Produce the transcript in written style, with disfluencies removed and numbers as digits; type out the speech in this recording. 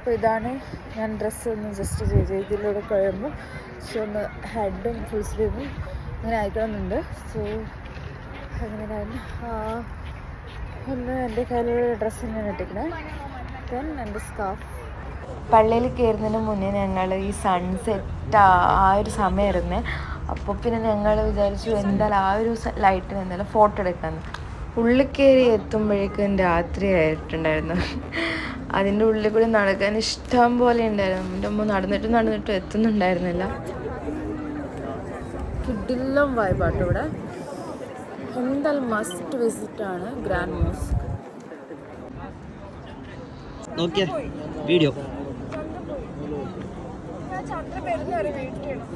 അപ്പോൾ ഇതാണ് ഞാൻ ഡ്രസ്സ് ഒന്ന് ജസ്റ്റ് ചെയ്ത് ഇതിലൂടെ കഴിയുമ്പോൾ സോ ഒന്ന് ഹെഡും ഫുൾ സ്ലീവും അങ്ങനെ അയക്കണമെന്നുണ്ട്. സോ അങ്ങനെ ഒന്ന് എൻ്റെ കയ്യിലുള്ള ഡ്രസ്സ് ഞാൻ ഇട്ടിക്കണേ. ദെൻ എൻ്റെ സ്കാർഫ്. പള്ളിയിൽ കയറുന്നതിന് മുന്നേ ഞങ്ങൾ ഈ സൺസെറ്റ് ആ ഒരു സമയമായിരുന്നേ. അപ്പോൾ പിന്നെ ഞങ്ങൾ വിചാരിച്ചു എന്തായാലും ആ ഒരു ലൈറ്റിന് എന്തായാലും ഫോട്ടോ എടുക്കാമെന്ന്. ഉള്ളിൽ കയറി എത്തുമ്പോഴേക്കും രാത്രി ആയിട്ടുണ്ടായിരുന്നു. അതിൻ്റെ ഉള്ളിൽ കൂടി നടക്കാൻ ഇഷ്ടം പോലെ ഉണ്ടായിരുന്നു. എൻ്റെ അമ്മ നടന്നിട്ടും എത്തുന്നുണ്ടായിരുന്നില്ല. കിഡിലും വൈബാട്ടോ ഇവിടെ. എന്തായാലും മസ്റ്റ് വിസിറ്റാണ് ഗ്രാൻഡ് മോസ്ക്. വീഡിയോ ചന്ദ്രൻ വരുന്നവരെ വെയിറ്റ് ചെയ്യണം.